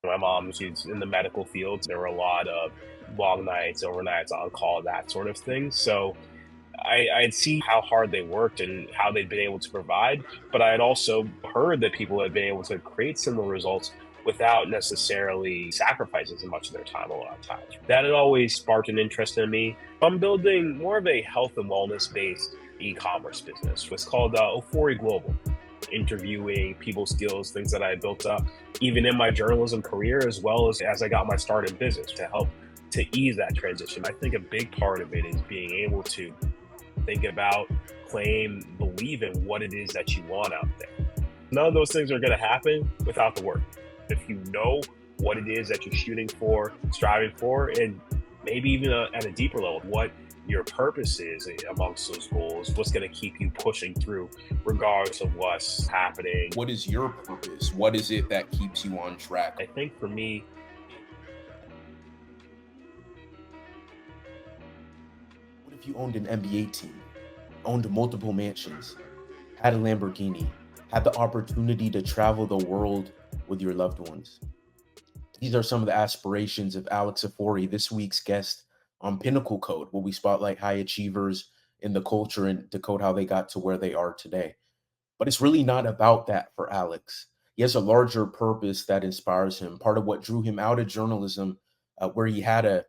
My mom, she's in the medical field. There were a lot of long nights, overnights on call, that sort of thing. So I'd see how hard they worked and how they'd been able to provide, but I had also heard that people had been able to create similar results without necessarily sacrificing as much of their time a lot of times. That had always sparked an interest in me. I'm building more of a health and wellness based e-commerce business. It's called Ofori Global, interviewing people skills, things that I built up even in my journalism career, as well as I got my start in business to help to ease that transition. I think a big part of it is being able to think about, claim, believe in what it is that you want out there. None of those things are going to happen without the work. If you know what it is that you're shooting for, striving for, and maybe even at a deeper level, what your purpose is amongst those goals, what's going to keep you pushing through regardless of what's happening. What is your purpose? What is it that keeps you on track? I think for me, What if you owned an NBA team, owned multiple mansions, had a Lamborghini, had the opportunity to travel the world with your loved ones? These are some of the aspirations of Alex Ofori, this week's guest on Pinnacle Code, where we spotlight high achievers in the culture and decode how they got to where they are today. But it's really not about that for Alex. He has a larger purpose that inspires him. Part of what drew him out of journalism, where he had a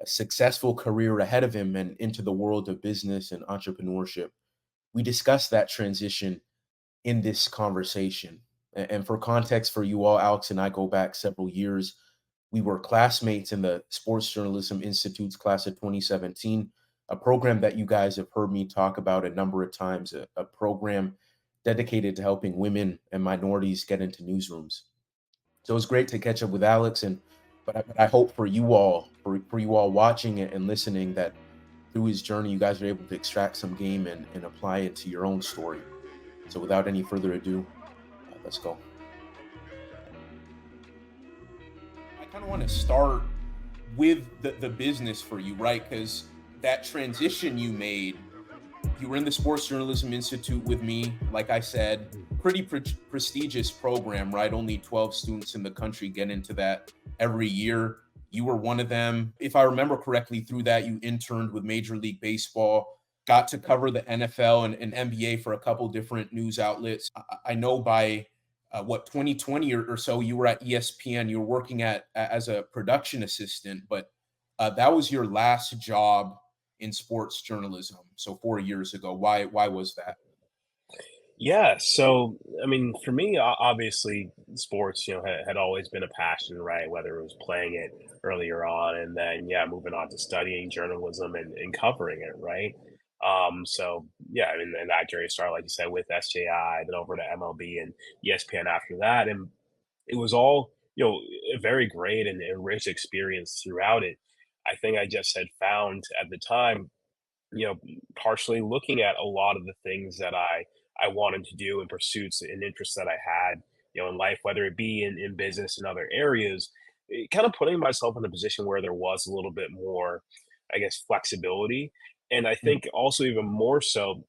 successful career ahead of him and into the world of business and entrepreneurship. We discussed that transition in this conversation. And for context for you all, Alex and I go back several years. We were classmates in the Sports Journalism Institute's class of 2017, a program that you guys have heard me talk about a number of times, a program dedicated to helping women and minorities get into newsrooms. So it was great to catch up with Alex, and but I hope for you all, for you all watching it and listening, that through his journey, you guys are able to extract some game and apply it to your own story. So without any further ado, let's go. I kind of want to start with the business for you, right? Because that transition you made, you were in the Sports Journalism Institute with me, like I said, pretty prestigious program, right? Only 12 students in the country get into that every year. You were one of them. If I remember correctly, through that, you interned with Major League Baseball, got to cover the NFL and NBA for a couple different news outlets. I know by 2020 or so, you were at ESPN. You were working as a production assistant, but that was your last job in sports journalism. So 4 years ago, why was that? yeah. So, I mean, for me, obviously, sports, had always been a passion, right? Whether it was playing it earlier on and then, yeah, moving on to studying journalism and covering it, right? So, yeah, I mean, and that journey started, like you said, with SJI, then over to MLB and ESPN after that. And it was all, a very great and rich experience throughout it. I think I just had found at the time, you know, partially looking at a lot of the things that I wanted to do and pursuits and interests that I had, in life, whether it be in business and other areas, kind of putting myself in a position where there was a little bit more, I guess, flexibility. And I Mm. think also even more so,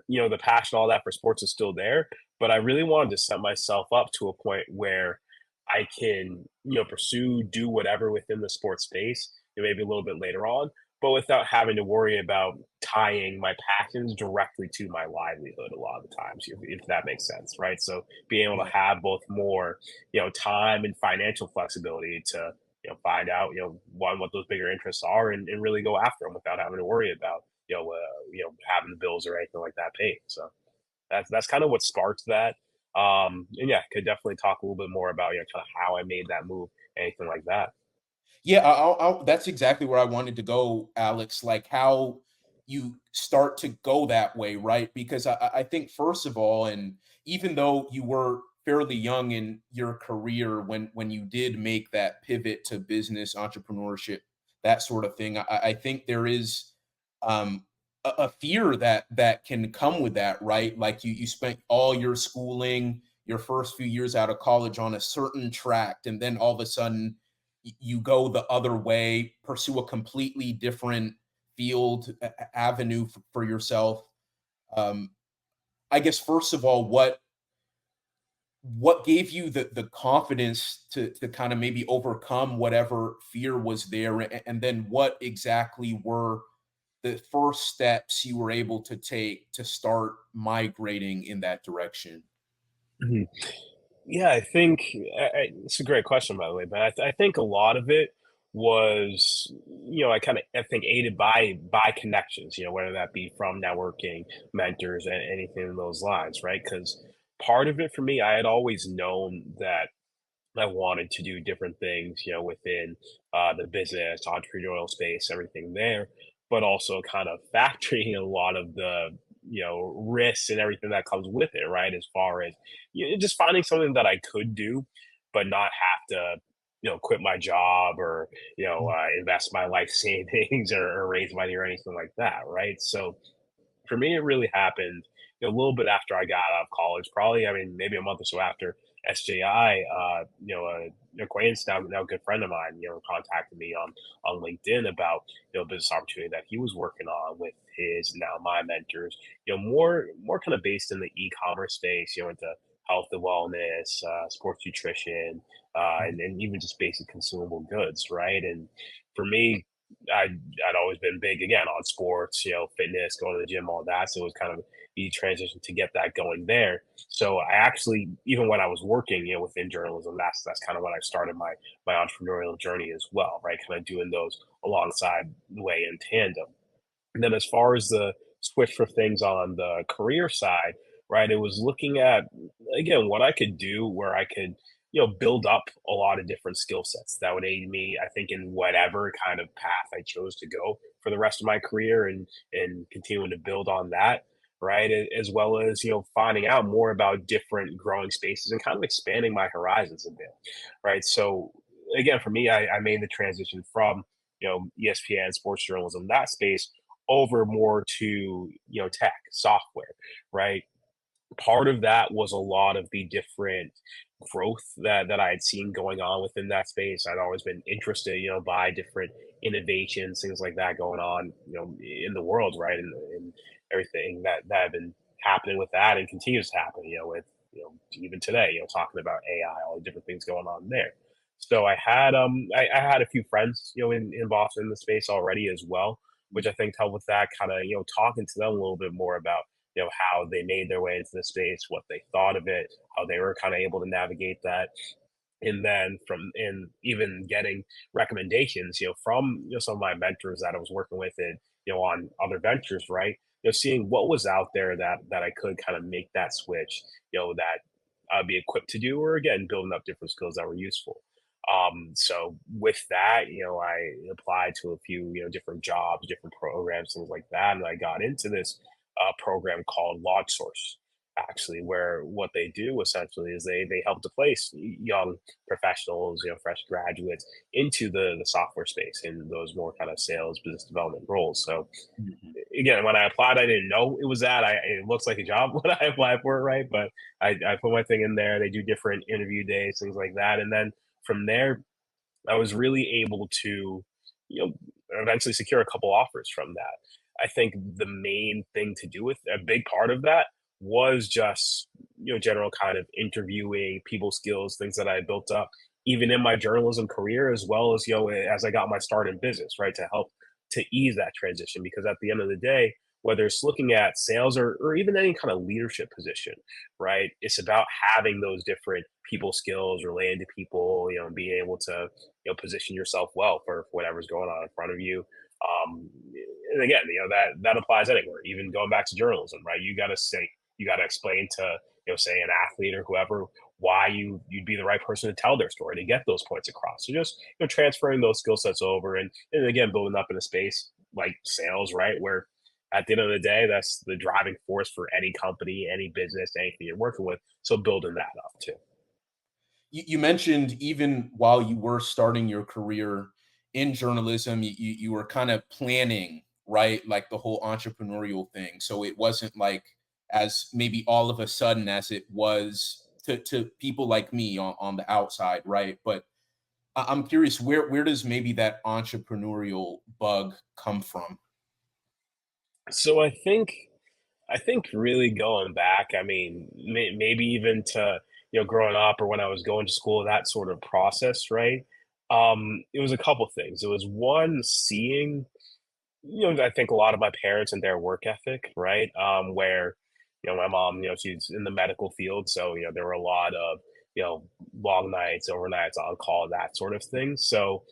the passion, all that for sports is still there, but I really wanted to set myself up to a point where I can, pursue, do whatever within the sports space, maybe a little bit later on, but without having to worry about tying my passions directly to my livelihood a lot of the times, if that makes sense, right? So being able to Yeah. have both more, time and financial flexibility to, find out, one, what those bigger interests are and really go after them without having to worry about, having the bills or anything like that paid. So that's kind of what sparked that. And yeah, could definitely talk a little bit more about kind of how I made that move, anything like that. Yeah, that's exactly where I wanted to go, Alex. Like how you start to go that way, right? Because I think first of all, and even though you were fairly young in your career when you did make that pivot to business, entrepreneurship, that sort of thing, I think there is a fear that can come with that, right? Like you spent all your schooling, your first few years out of college on a certain track, and then all of a sudden you go the other way, pursue a completely different field avenue for yourself. Um, I guess first of all, what gave you the confidence to kind of maybe overcome whatever fear was there, and then what exactly were the first steps you were able to take to start migrating in that direction? Mhm. Yeah, I think it's a great question, by the way, but I think a lot of it was, I think aided by connections, whether that be from networking, mentors, and anything in those lines, right? Because part of it for me, I had always known that I wanted to do different things, within the business, entrepreneurial space, everything there, but also kind of factoring a lot of the, risks and everything that comes with it, right? As far as just finding something that I could do, but not have to, quit my job or, invest my life savings or raise money or anything like that, right? So for me, it really happened a little bit after I got out of college. Probably, I mean, maybe a month or so after SJI. An acquaintance now a good friend of mine, contacted me on LinkedIn about a business opportunity that he was working on with his now my mentors. More kind of based in the e-commerce space. Into health and wellness, sports nutrition, and even just basic consumable goods, right? And for me, I'd always been big again on sports, fitness, going to the gym, all that. So it was kind of easy transition to get that going there. So I actually, even when I was working, within journalism, that's kind of when I started my entrepreneurial journey as well, right? Kind of doing those alongside the way in tandem. And then as far as the switch for things on the career side, right, it was looking at, again, what I could do where I could, build up a lot of different skill sets that would aid me, I think, in whatever kind of path I chose to go for the rest of my career and continuing to build on that, right? As well as, finding out more about different growing spaces and kind of expanding my horizons a bit, right? So again, for me, I made the transition from, ESPN, sports journalism, that space over more to tech software, right? Part of that was a lot of the different growth that I had seen going on within that space. I'd always been interested, by different innovations, things like that going on, in the world, right? And everything that have been happening with that and continues to happen, with even today, talking about AI, all the different things going on there. So I had a few friends, in Boston in the space already as well, which I think helped with that kind of, talking to them a little bit more about how they made their way into the space, what they thought of it, how they were kind of able to navigate that, and then from and even getting recommendations, from some of my mentors that I was working with, and on other ventures, right? Seeing what was out there that I could kind of make that switch, that I'd be equipped to do, or again, building up different skills that were useful. So with that, I applied to a few, different jobs, different programs, things like that, and I got into this program called Launch Source, actually, where what they do essentially is they help to place young professionals, fresh graduates into the software space in those more kind of sales, business development roles. So Mhm. again, when I applied, I didn't know it was that. It looks like a job when I applied for it, right? But I put my thing in there. They do different interview days, things like that, and then from there, I was really able to, you know, eventually secure a couple offers from that. I think the main thing to do with a big part of that was just, general kind of interviewing, people skills, things that I had built up, even in my journalism career, as well as, as I got my start in business, right, to help to ease that transition. Because at the end of the day, whether it's looking at sales or even any kind of leadership position, right? It's about having those different people skills, relating to people, and being able to position yourself well for whatever's going on in front of you. Um, and again, that applies anywhere, even going back to journalism, right? You got to explain to say an athlete or whoever why you'd be the right person to tell their story to get those points across. So just transferring those skill sets over, and again building up in a space like sales, right, where at the end of the day, that's the driving force for any company, any business, anything you're working with. So building that up too. You mentioned even while you were starting your career in journalism, you were kind of planning, right? Like the whole entrepreneurial thing. So it wasn't like as maybe all of a sudden as it was to people like me on the outside, right? But I'm curious, where does maybe that entrepreneurial bug come from? So I think really going back, I mean, maybe even to growing up or when I was going to school, that sort of process, right? It was a couple things. It was one, seeing, I think a lot of my parents and their work ethic, right? Where, my mom, she's in the medical field, so there were a lot of, long nights, overnights on call, that sort of thing. So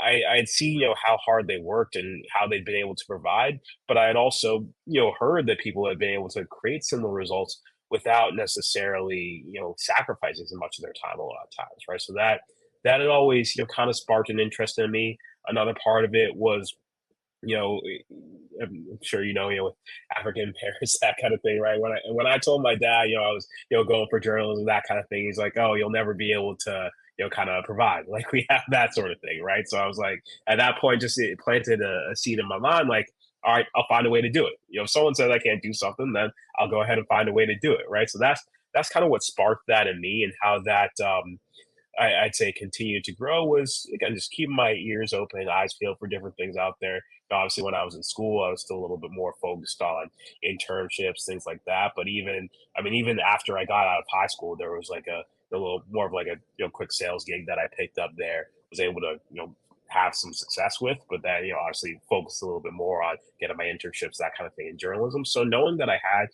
I'd seen, how hard they worked and how they'd been able to provide, but I had also, heard that people had been able to create similar results without necessarily, sacrificing so much of their time a lot of times, right? So that had always, kind of sparked an interest in me. Another part of it was, you know, I'm sure with African parents, that kind of thing, right? When I told my dad, I was, going for journalism, that kind of thing, he's like, "Oh, you'll never be able to, kind of provide like we have that sort of thing, right?" So I was like, at that point, just it planted a seed in my mind, like, all right, I'll find a way to do it. If someone says I can't do something, then I'll go ahead and find a way to do it, right? So that's kind of what sparked that in me, and how that I'd say continued to grow was, again, just keeping my ears open, eyes peeled for different things out there. Obviously, when I was in school, I was still a little bit more focused on internships, things like that. But even after I got out of high school, there was like a little more of like a quick sales gig that I picked up there. Was able to have some success with, but then obviously focused a little bit more on getting my internships, that kind of thing in journalism. So knowing that I had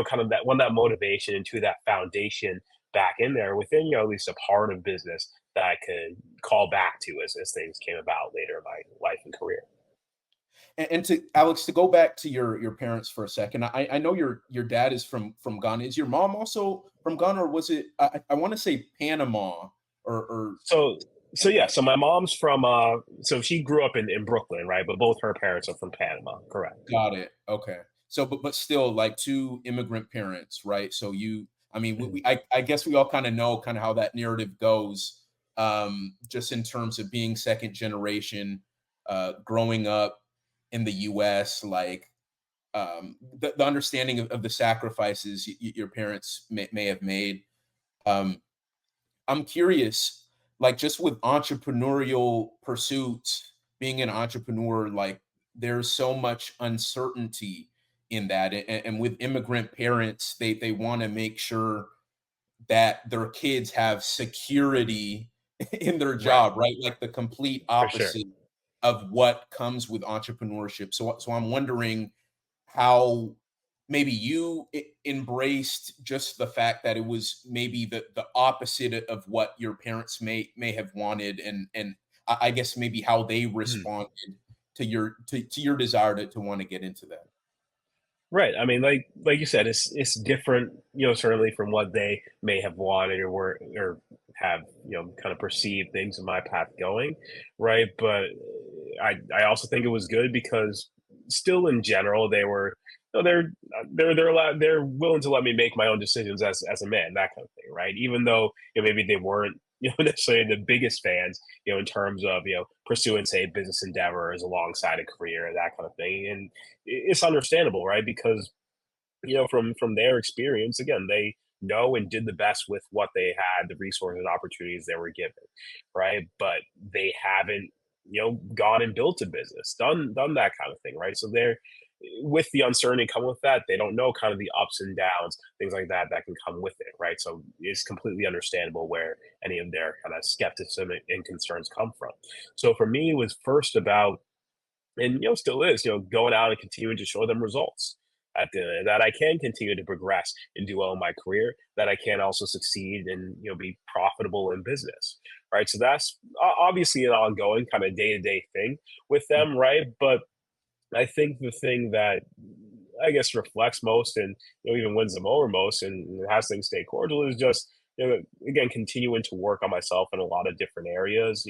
kind of that motivation into that foundation back in there within, at least a part of business that I could call back to as things came about later in my life and career. And to Alex, to go back to your parents for a second, I know your dad is from Ghana. Is your mom also from Ghana, or was it? I want to say Panama, or So yeah, so my mom's from so she grew up in Brooklyn, right? But both her parents are from Panama, correct? got it. Okay. So, but still, like two immigrant parents, right? So I mean, Mhm. I guess we all kind of know kind of how that narrative goes, just in terms of being second generation, growing up in the U.S., like the understanding of the sacrifices your parents may have made. Um, I'm curious, like just with entrepreneurial pursuits, being an entrepreneur, like there's so much uncertainty in that, and with immigrant parents, they want to make sure that their kids have security in their Right, job, right? Like the complete for sure. opposite of what comes with entrepreneurship. So I'm wondering how maybe you embraced just the fact that it was maybe the opposite of what your parents may have wanted, and I guess maybe how they Mhm. responded to your desire to want to get into that. Right. I mean, like you said, it's different, certainly from what they may have wanted or have, kind of perceived things in my path going, right? But I also think it was good because still in general they were, they're willing to let me make my own decisions as a man, that kind of thing, right? Even though maybe they weren't necessarily the biggest fans, in terms of pursuing, say, business endeavors alongside a career, that kind of thing. And it's understandable, right? Because from their experience, again, they know and did the best with what they had, the resources and opportunities they were given, right? But they haven't, gone and built a business, done that kind of thing, right? So they're, with the uncertainty come with that, they don't know kind of the ups and downs, things like that that can come with it, right? So it's completely understandable where any of their kind of skepticism and concerns come from. So for me, it was first about, and still is, going out and continuing to show them results at that I can continue to progress and do well in my career, that I can also succeed and be profitable in business, right? So that's obviously an ongoing kind of day-to-day thing with them, right? But I think the thing that I guess reflects most and even wins them over most and has things stay cordial is just again continuing to work on myself in a lot of different areas.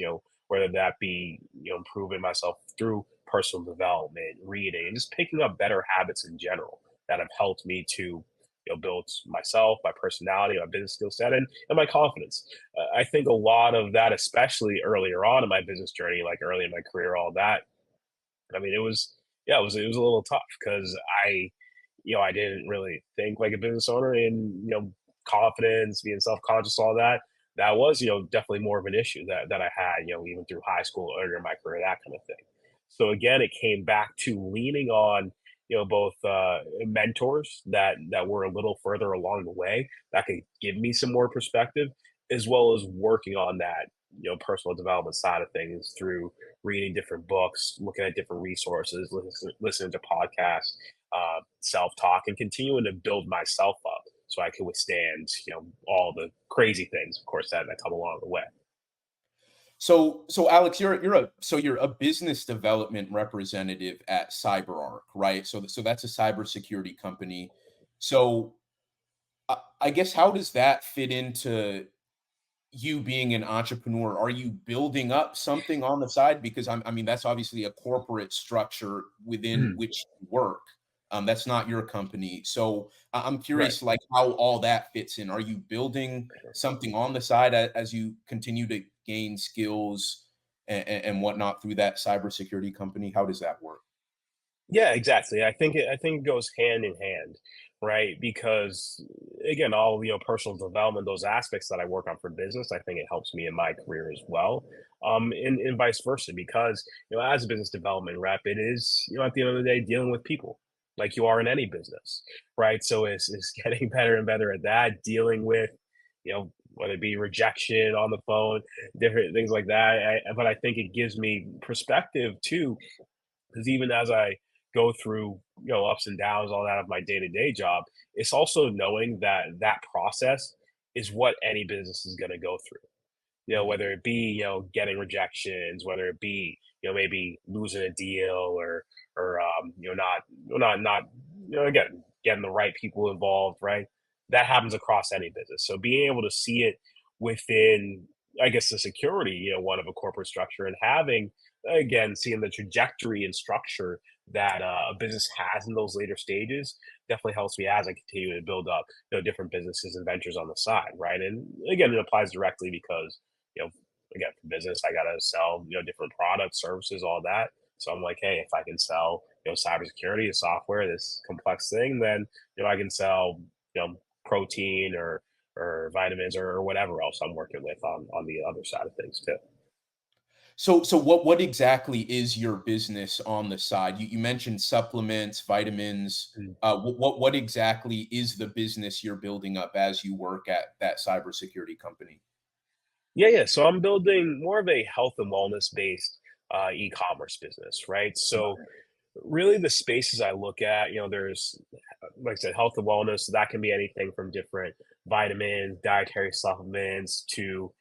Whether that be improving myself through personal development, reading, and just picking up better habits in general that have helped me to build myself, my personality, my business skill set, and my confidence. I think a lot of that, especially earlier on in my business journey, like early in my career, all that, I mean, it was, yeah, it was a little tough because I didn't really think like a business owner, and confidence, being self conscious, all that. That was definitely more of an issue that I had even through high school, earlier in my career, that kind of thing. So again, it came back to leaning on both mentors that were a little further along the way that could give me some more perspective, as well as working on that personal development side of things through reading different books, looking at different resources, listening to podcasts, self-talk, and continuing to build myself up so I can withstand all the crazy things, of course, that come along the way. So Alex, you're a business development representative at CyberArk, right? So that's a cybersecurity company. So I guess how does that fit into you being an entrepreneur? Are you building up something on the side? Because I mean, that's obviously a corporate structure within Mhm. which you work. That's not your company. So I'm Right. curious, like how all that fits in. Are you building something on the side as you continue to gain skills and whatnot through that cybersecurity company? How does that work? Yeah, exactly. I think it goes hand in hand, right? Because again, all personal development, those aspects that I work on for business, I think it helps me in my career as well. And vice versa, because as a business development rep, it is at the end of the day dealing with people, like you are in any business, right? So it's getting better and better at that, dealing with whether it be rejection on the phone, different things like that. But I think it gives me perspective too, because even as I go through ups and downs, all that of my day to day job, it's also knowing that that process is what any business is going to go through. Mhm. Whether it be getting rejections, whether it be maybe losing a deal, or not again getting the right people involved, right? That happens across any business. So being able to see it within, I guess, the security one of a corporate structure, and having again seeing the trajectory and structure that a business has in those later stages definitely helps me as I continue to build up different businesses and ventures on the side, right? And again, it applies directly because you know, again, for business, I gotta sell, different products, services, all that. So I'm like, hey, if I can sell, cybersecurity, software, this complex thing, then I can sell, protein or vitamins or whatever else I'm working with on the other side of things too. So what exactly is your business on the side? You mentioned supplements, vitamins. Mm. What exactly is the business you're building up as you work at that cybersecurity company? Yeah, yeah. So I'm building more of a health and wellness based e-commerce business, right? So really the spaces I look at, there's like I said, health and wellness. So that can be anything from different vitamins, dietary supplements to,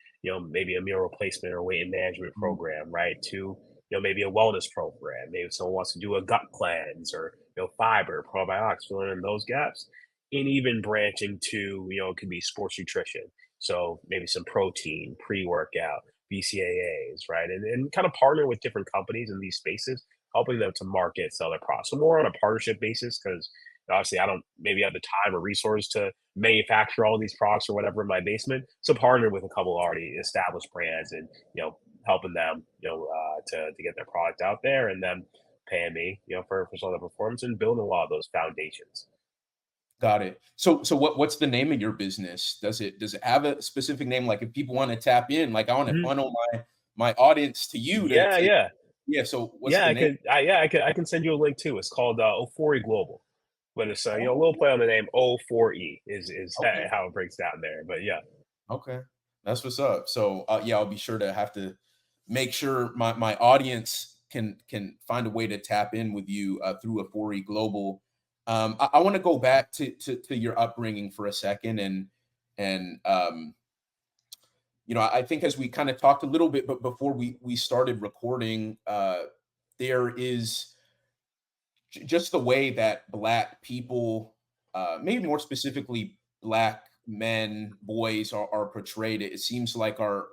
maybe a meal replacement or weight management Mhm. program, right? To, maybe a wellness program. Maybe someone wants to do a gut cleanse or, fiber, probiotics, filling in those gaps. And even branching to, it could be sports nutrition. So maybe some protein, pre-workout, BCAAs, right? And kind of partner with different companies in these spaces, helping them to market, sell their products. So more on a partnership basis, because obviously I don't maybe have the time or resource to manufacture all these products or whatever in my basement. So partner with a couple already established brands and helping them to get their product out there, and then paying me for some of the performance and building a lot of those foundations. Got it. So what's the name of your business? Does it have a specific name? Like if people want to tap in, like I want to Mhm. funnel my audience to you Yeah, to yeah. yeah. So what's Yeah, the I name? could. I can send you a link too. It's called Ofori Global, but it's a Oh, little play on the name O4E is okay. how it breaks down there. But yeah. Okay. That's what's up. So yeah, I'll be sure to have to make sure my audience can find a way to tap in with you through Ofori Global. I want to go back to your upbringing for a second and I think as we kind of talked a little bit, but before we started recording, there is just the way that black people, maybe more specifically black men, boys are portrayed. It seems like our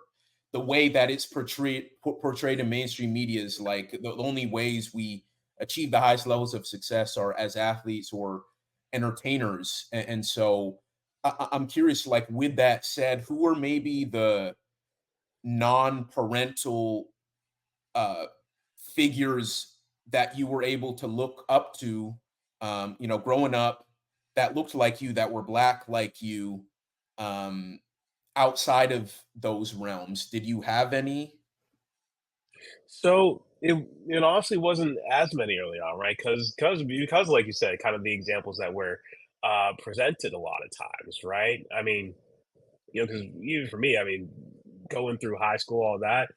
the way that it's portrayed in mainstream media is like the only ways we achieve the highest levels of success are as athletes or entertainers. And so I'm curious, like with that said, who are maybe the non-parental uh, figures that you were able to look up to, growing up that looked like you, that were black like you, um, outside of those realms? Did you have any? So It honestly wasn't as many early on, right? Because like you said, kind of the examples that were presented a lot of times, right? I mean, because even for me, I mean, going through high school, all that,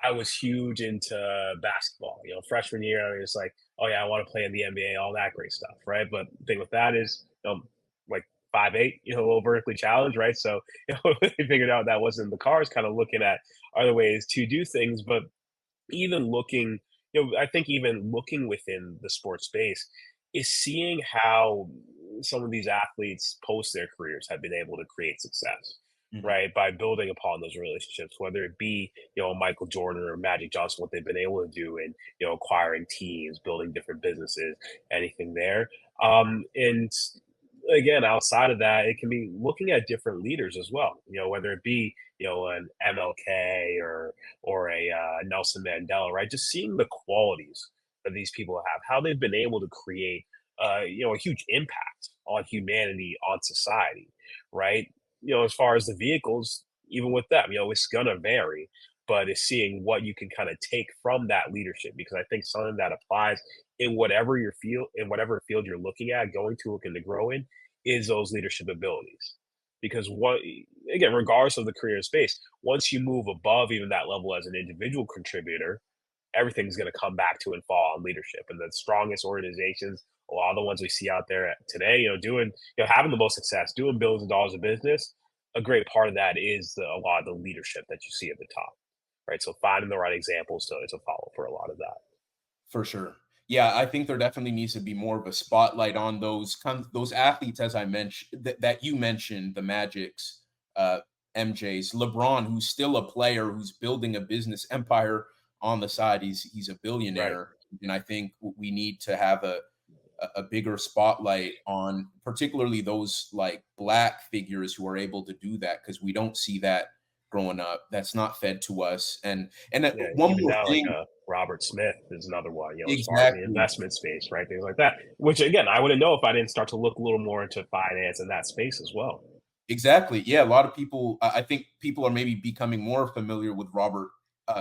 I was huge into basketball. Freshman year, I was like, oh yeah, I want to play in the NBA, all that great stuff, right? But the thing with that is, like 5'8", a little vertically challenged, right? So, we figured out that wasn't in the cards. Kind of looking at other ways to do things, but even looking, I think even looking within the sports space is seeing how some of these athletes post their careers have been able to create success, Mhm. right? By building upon those relationships, whether it be, Michael Jordan or Magic Johnson, what they've been able to do in, acquiring teams, building different businesses, anything there. And again, outside of that, it can be looking at different leaders as well, whether it be, an MLK or a Nelson Mandela, right? Just seeing the qualities that these people have, how they've been able to create, a huge impact on humanity, on society, right? As far as the vehicles, even with them, it's gonna vary, but it's seeing what you can kind of take from that leadership, because I think something that applies in whatever field you're looking at, looking to grow in, is those leadership abilities. Because what again, regardless of the career space, once you move above even that level as an individual contributor, everything's going to come back to and fall on leadership. And the strongest organizations, a lot of the ones we see out there today, doing, having the most success, doing billions of dollars of business, a great part of that is a lot of the leadership that you see at the top, right? So finding the right examples to follow for a lot of that. For sure. Yeah, I think there definitely needs to be more of a spotlight on those athletes, as I mentioned, that you mentioned, the Magics, MJs, LeBron, who's still a player, who's building a business empire on the side. He's a Right. billionaire, and I think we need to have a bigger spotlight on particularly those like black figures who are able to do that, because we don't see that growing up. That's not fed to us. And Yeah. one Even more now, like thing. Robert Smith is another one, as far as the Exactly. investment space, right? Things like that. Which again, I wouldn't know if I didn't start to look a little more into finance in that space as well. Exactly. Yeah, a lot of people. I think people are maybe becoming more familiar with Robert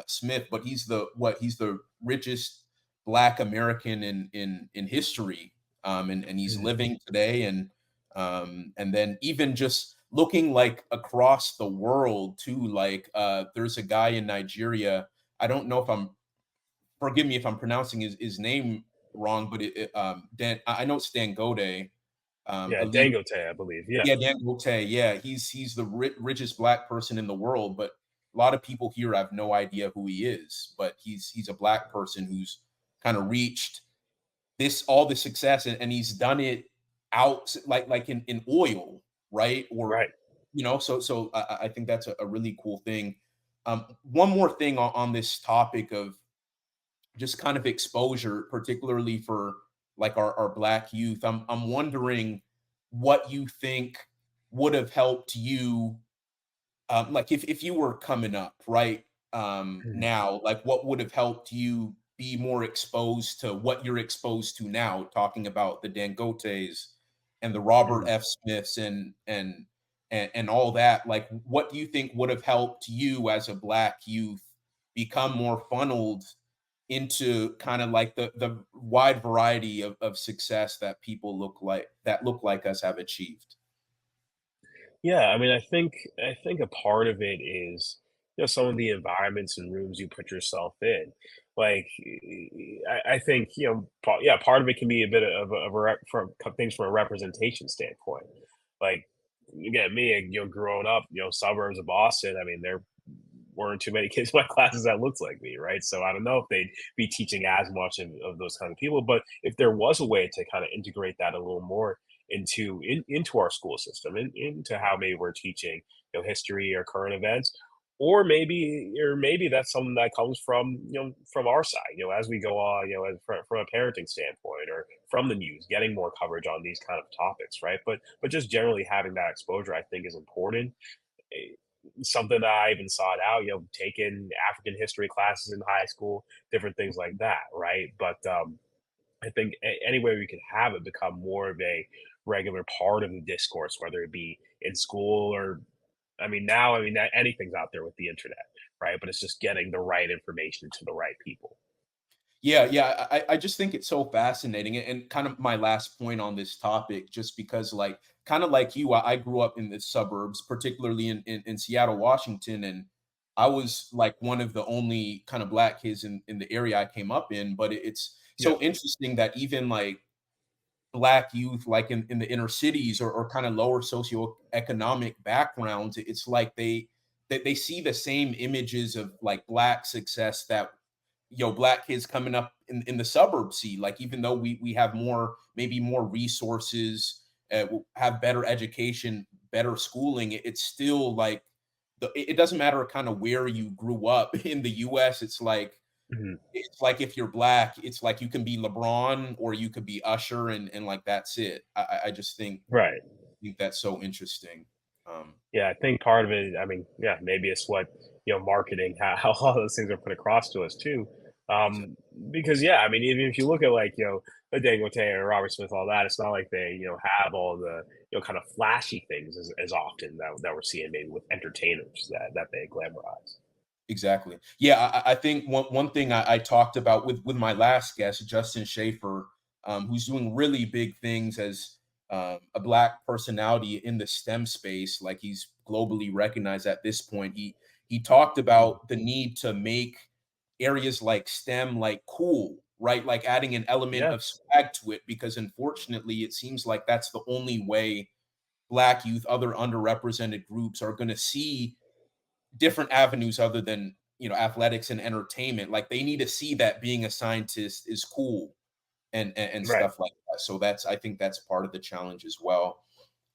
Smith, but he's the richest Black American in history, and he's Mhm. living today, and then even just looking like across the world too. Like there's a guy in Nigeria. I don't know if I'm forgive me if I'm pronouncing his name wrong, but Dan. I know it's Dan Gode, Yeah, a leader. Dangote, I believe. Yeah. Yeah, Dan Wote. Yeah, he's the richest black person in the world, but a lot of people here have no idea who he is. But he's a black person who's kind of reached this all the success, and he's done it out like in oil, right? Or Right. so I think that's a really cool thing. One more thing on this topic of just kind of exposure, particularly for like our black youth. I'm wondering what you think would have helped you, like if you were coming up right Mhm. now, like what would have helped you be more exposed to what you're exposed to now, talking about the Dangotes and the Robert Mhm. F. Smiths and all that. Like what do you think would have helped you as a black youth become more funneled into kind of like the wide variety of success that people look like us have achieved? Yeah, I mean, I think a part of it is, some of the environments and rooms you put yourself in. Like, I think, yeah, part of it can be a bit of from things from a representation standpoint. Like, again, me, growing up, suburbs of Boston. I mean, there weren't too many kids in my classes that looked like me, right? So I don't know if they'd be teaching as much of those kind of people, but if there was a way to kind of integrate that a little more into our school system, into how maybe we're teaching, history or current events, or maybe that's something that comes from, from our side, as we go on, from a parenting standpoint, or from the news, getting more coverage on these kind of topics, right? But just generally having that exposure, I think, is important. Eh, Something that I even sought out, taking African history classes in high school, different things like that, right? But I think any way we could have it become more of a regular part of the discourse, whether it be in school or, I mean, now, I mean, anything's out there with the internet, right? But it's just getting the right information to the right people. Yeah. I just think it's so fascinating, and kind of my last point on this topic, just because, like, kind of like you, I grew up in the suburbs, particularly in Seattle, Washington, and I was like one of the only kind of black kids in the area I came up in. But it's Yeah. so interesting that even like black youth, like in the inner cities, or kind of lower socioeconomic backgrounds, it's like they see the same images of like black success that black kids coming up in the suburbs see. Like, even though we have more, maybe more resources, have better education, better schooling, it's still like it doesn't matter kind of where you grew up in the US. Mhm. It's like if you're black, it's like you can be LeBron or you could be Usher, and like that's it. I just Right. think that's so interesting. Um, Yeah, I think part of it, I mean, yeah, maybe it's what, marketing, how all those things are put across to us too. exa- Um, because yeah, I mean, even if you look at like, the Dangote or Robert Smith, all that, it's not like they, have all the, kind of flashy things as often that we're seeing maybe with entertainers that they glamorize. exactly. Yeah, I think one thing I talked about with my last guest, Justin Schaefer, who's doing really big things as a black personality in the STEM space. Like, he's globally recognized at this point. He talked Mhm. about the need to make areas like STEM like cool, right? Like adding an element Yeah. of swag to it, because unfortunately, it seems like that's the only way black youth, other underrepresented groups, are going to see different avenues other than athletics and entertainment. Like, they need to see that being a scientist is cool, and Right. stuff like that. So that's I think that's part of the challenge as well.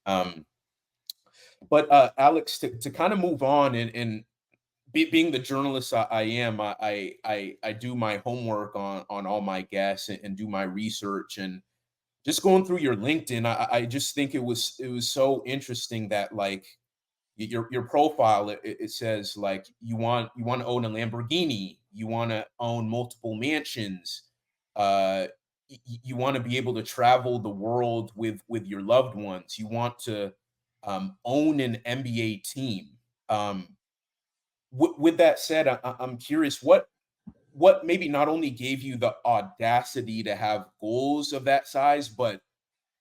um but Alex, to kind of move on, and being the journalist I am, I do my homework on all my guests, and do my research, and just going through your LinkedIn, I just think it was so interesting that, like, your profile, it says like you want to own a Lamborghini, you want to own multiple mansions, uh you want to be able to travel the world with your loved ones, you want to own an NBA team. With that said, I'm curious, what maybe not only gave you the audacity to have goals of that size, but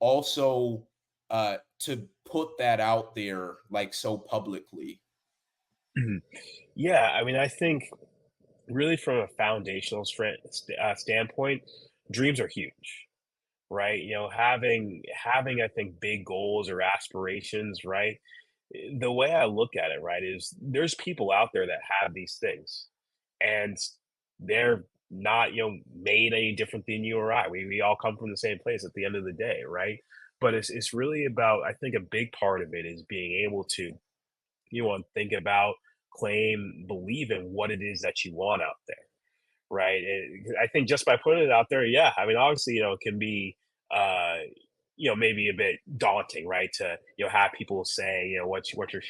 also to put that out there like so publicly. Mhm. Yeah, I mean, I think really from a foundational standpoint, dreams are huge, right? Having I think big goals or aspirations, right? The way I look at it, right, is there's people out there that have these things, and they're not, made any different than you or I. We all come from the same place at the end of the day, right? But it's really about, I think a big part of it is being able to, think about, claim, believe in what it is that you want out there, right? I think just by putting it out there, yeah. I mean, obviously, it can be, uh, maybe a bit daunting, right? To have people say, what you're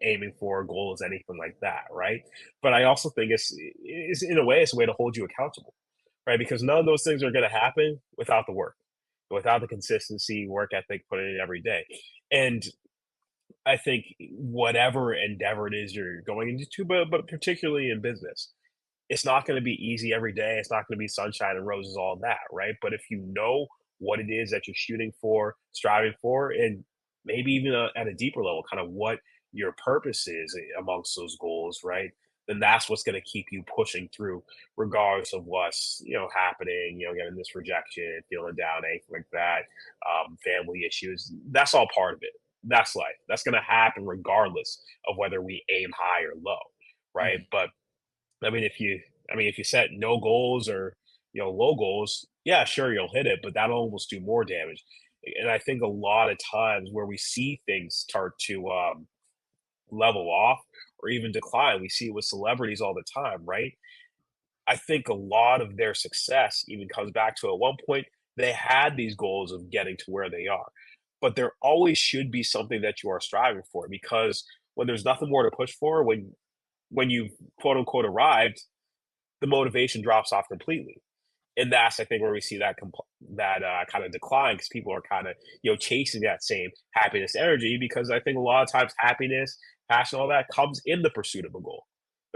aiming for, goals, anything like that, right? But I also think it's in a way it's a way to hold you accountable, right? Because none of those things are going to happen without the work, without the consistency, work ethic, put in every day, and I think whatever endeavor it is you're going into, but particularly in business, it's not going to be easy every day. It's not going to be sunshine and roses, all that, right? But if you know what it is that you're shooting for, striving for, and maybe even at a deeper level, kind of what your purpose is amongst those goals, right? Then that's what's going to keep you pushing through, regardless of what's happening. Getting this rejection, feeling down, anything like that, family issues. That's all part of it. That's life. That's going to happen regardless of whether we aim high or low, right? Mhm. But I mean, if you set no goals or low goals, yeah, sure you'll hit it, but that'll almost do more damage. And I think a lot of times where we see things start to level off or even decline, we see it with celebrities all the time, right? I think a lot of their success even comes back to at one point they had these goals of getting to where they are, but there always should be something that you are striving for because when there's nothing more to push for, when you quote unquote arrived, the motivation drops off completely. And that's, I think, where we see that kind of decline because people are kind of chasing that same happiness energy because I think a lot of times happiness, passion, all that comes in the pursuit of a goal.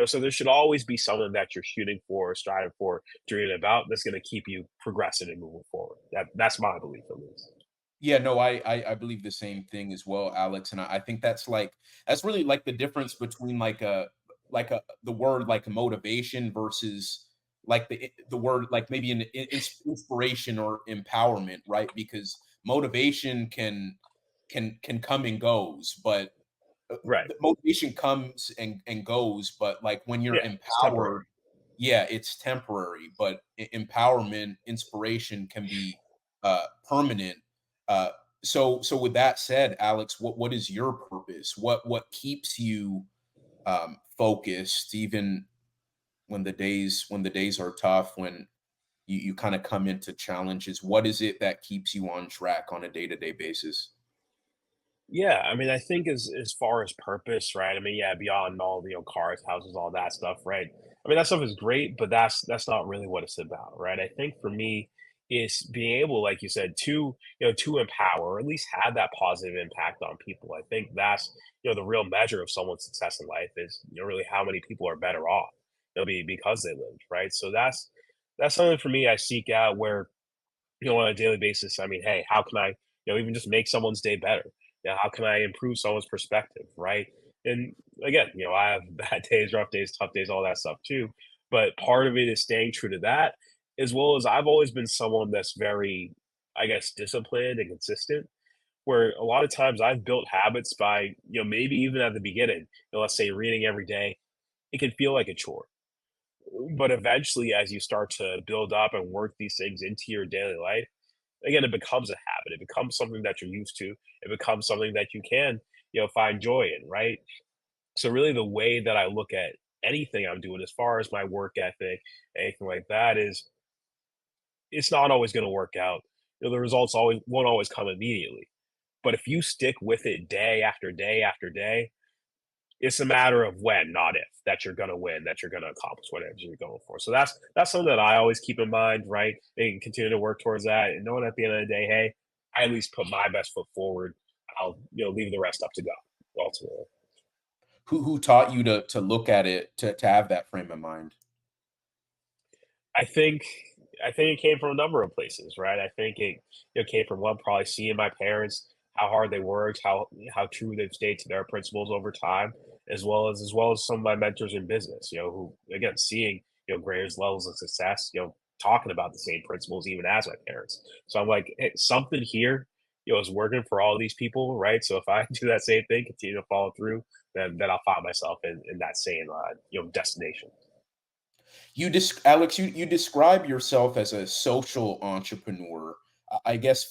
So there should always be something that you're shooting for, striving for, dreaming about that's going to keep you progressing and moving forward. That's my belief at least. Yeah, no, I believe the same thing as well, Alex, and I think that's really like the difference between like the word like motivation versus like the word like maybe an inspiration or empowerment, right? Because motivation can come and goes, but Right. the motivation comes and goes, but like when you're Yeah. It's temporary. empowered, yeah, it's temporary, but empowerment, inspiration can be permanent. Uh, so with that said, Alex, what is your purpose? What keeps you focused even when the days are tough, when you kind of come into challenges? What is it that keeps you on track on a day-to-day basis? Yeah, I mean, I think as far as purpose, right? I mean, yeah, beyond all the cars, houses, all that stuff, right? I mean, that stuff is great, but that's not really what it's about, right? I think for me, is being able, like you said, to to empower or at least have that positive impact on people. I think that's the real measure of someone's success in life is really how many people are better off, because they lived, right? So that's something for me I seek out where on a daily basis. I mean, hey, how can I, even just make someone's day better? How can I improve someone's perspective, right? And again, I have bad days, rough days, tough days, all that stuff too. But part of it is staying true to that, as well as I've always been someone that's very, I guess, disciplined and consistent. Where a lot of times I've built habits by, maybe even at the beginning, let's say reading every day, it can feel like a chore. But eventually, as you start to build up and work these things into your daily life, again, it becomes a habit. It becomes something that you're used to. It becomes something that you can, find joy in, right? So really the way that I look at anything I'm doing as far as my work ethic, anything like that is it's not always going to work out. The results always won't always come immediately. But if you stick with it day after day after day, it's a matter of when, not if, that you're gonna win, that you're gonna accomplish whatever you're going for. So that's something that I always keep in mind, right? And continue to work towards that, and knowing at the end of the day, hey, I at least put my best foot forward. I'll leave the rest up to God. Ultimately, Who taught you to look at it to have that frame of mind? I think I think it came from a number of places, right? I think it came from one probably seeing my parents how hard they worked, how true they've stayed to their principles over time, as well as some of my mentors in business, who again seeing greater levels of success, talking about the same principles even as my parents. So I'm like, hey, something here, is working for all these people, right? So if I do that same thing, continue to follow through, then I'll find myself in that same destination. Alex, you describe yourself as a social entrepreneur. I guess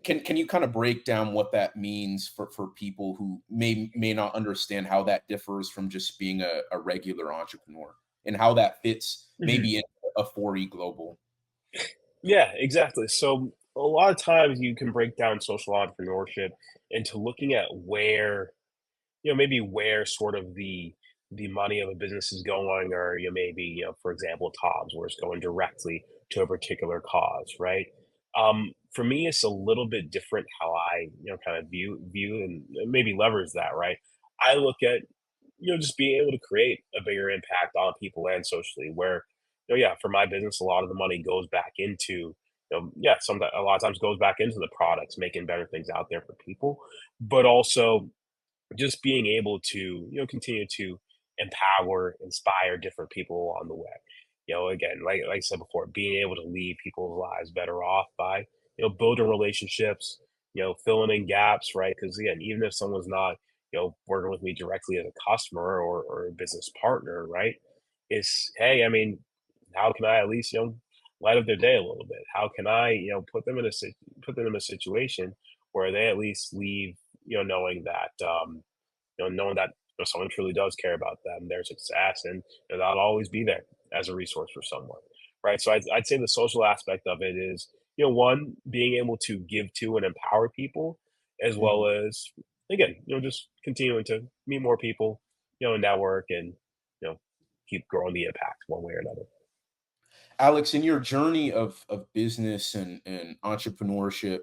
can you kind of break down what that means for people who may not understand how that differs from just being a regular entrepreneur and how that fits maybe in a 40 global? Yeah, exactly. So a lot of times you can break down social entrepreneurship into looking at where, maybe where sort of the money of a business is going, or maybe, for example, Tom's, where it's going directly to a particular cause, right? For me, it's a little bit different how I, kind of view and maybe leverage that, right? I look at just being able to create a bigger impact on people and socially where, yeah, for my business, a lot of the money goes back into, yeah, a lot of times goes back into the products, making better things out there for people, but also just being able to, continue to empower, inspire different people along the way. Again, like I said before, being able to leave people's lives better off by, building relationships, filling in gaps, right? Because again, even if someone's not, working with me directly as a customer or a business partner, right? It's hey, I mean, how can I at least, light up their day a little bit? How can I, put them in a situation where they at least leave, knowing that knowing that someone truly does care about them, their success, and that'll always be there as a resource for someone, right? So I'd say the social aspect of it is, one being able to give to and empower people, as Mhm. well as again, just continuing to meet more people, network and keep growing the impact one way or another. Alex, in your journey of business and entrepreneurship,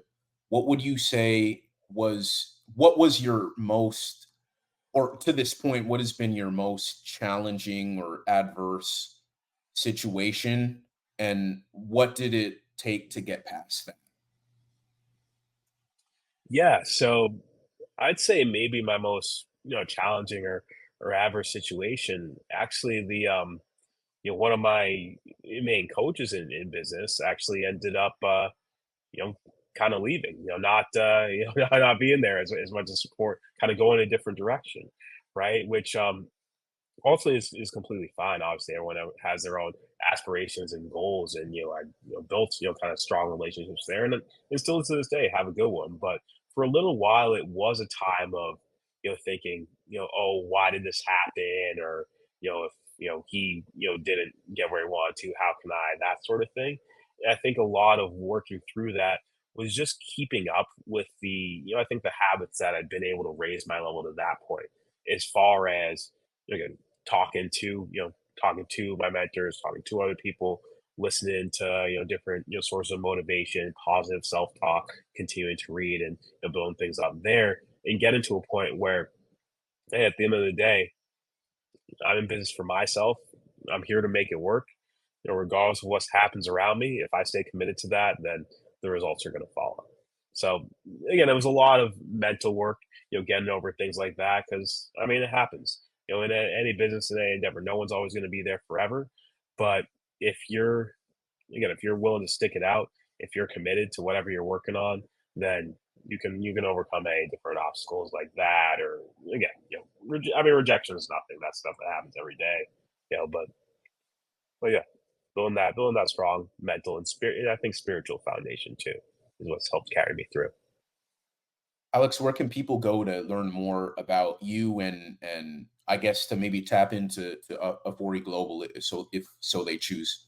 what would you say what was your most or to this point, what has been your most challenging or adverse situation, and what did it take to get past that? Yeah, so I'd say maybe my most, challenging or adverse situation, actually one of my main coaches in business actually ended up you know, kind of leaving, not not being there as much as support, kind of going a different direction, right? Which ultimately is completely fine. Obviously, everyone has their own aspirations and goals, and I built kind of strong relationships there, and still to this day have a good one. But for a little while, it was a time of thinking oh, why did this happen, or if he didn't get where he wanted to, how can I, that sort of thing. And I think a lot of working through that was just keeping up with the I think the habits that I'd been able to raise my level to that point, as far as again talking to talking to my mentors, talking to other people, listening to different sources of motivation, positive self-talk, continuing to read and building things up there, and getting to a point where, hey, at the end of the day, I'm in business for myself. I'm here to make it work. Regardless of what happens around me, if I stay committed to that, then the results are going to follow. So again, it was a lot of mental work, getting over things like that, because I mean, it happens. In any business, in any endeavor, no one's always going to be there forever. But if you're if you're willing to stick it out, if you're committed to whatever you're working on, then you can overcome any different obstacles like that. Or again, I mean, rejection is nothing. That's stuff that happens every day. But yeah, building that strong mental and spirit, I think spiritual foundation too, is what's helped carry me through. Alex, where can people go to learn more about you, and I guess to maybe tap into Ofori Global, if so they choose?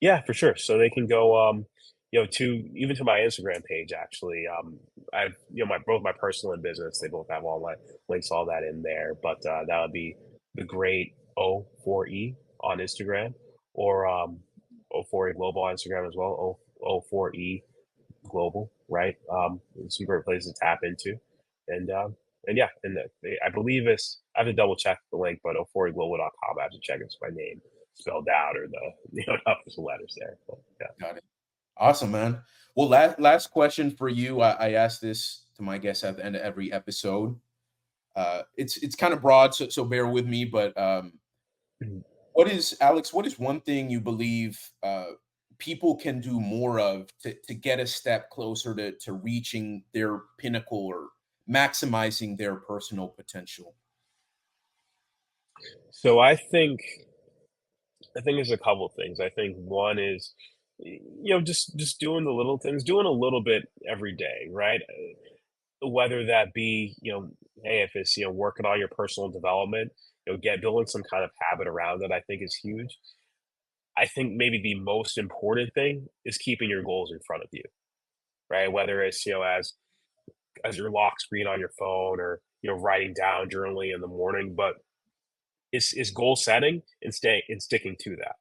Yeah, for sure. So they can go, to even to my Instagram page. Actually, I've my both my personal and business. They both have all my links, all that in there. But that would be the great O4E on Instagram, or O4E Global on Instagram as well. O4E Global, right? Some great places to tap into, and yeah, and I believe it's, I have to double check the link, but oforiglobal.com. I have to check it's my name spelled out, or the upper letters there. But yeah. Got it. Awesome, man. Well, last question for you. I ask this to my guests at the end of every episode. It's kind of broad, so bear with me. But Mhm. what is, Alex? What is one thing you believe people can do more of to get a step closer to reaching their pinnacle or maximizing their personal potential? So I think there's a couple of things. I think one is just doing the little things, doing a little bit every day, right? Whether that be hey, if it's working on your personal development, get building some kind of habit around it, I think is huge. I think maybe the most important thing is keeping your goals in front of you, right? Whether it's as your lock screen on your phone, or writing down, journaling in the morning, but it's goal setting and staying and sticking to that.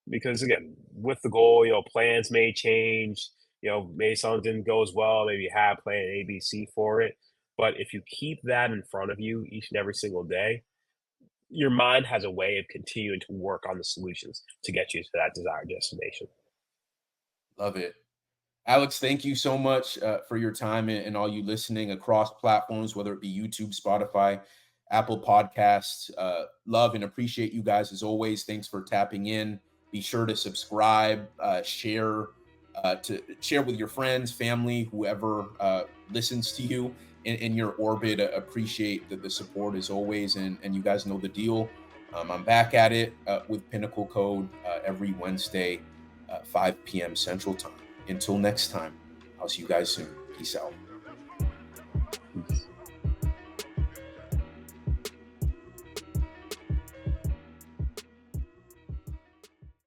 Because again, with the goal, plans may change. Maybe something didn't go as well. Maybe you have plan A, B, C for it. But if you keep that in front of you each and every single day, your mind has a way of continuing to work on the solutions to get you to that desired destination. Love it. Alex, thank you so much for your time, and all you listening across platforms, whether it be YouTube, Spotify, Apple Podcasts. Love and appreciate you guys as always. Thanks for tapping in. Be sure to subscribe, share with your friends, family, whoever listens to you in your orbit. Appreciate the support as always, and you guys know the deal. I'm back at it with Pinnacle Code every Wednesday, 5 p.m. Central Time. Until next time, I'll see you guys soon. Peace out.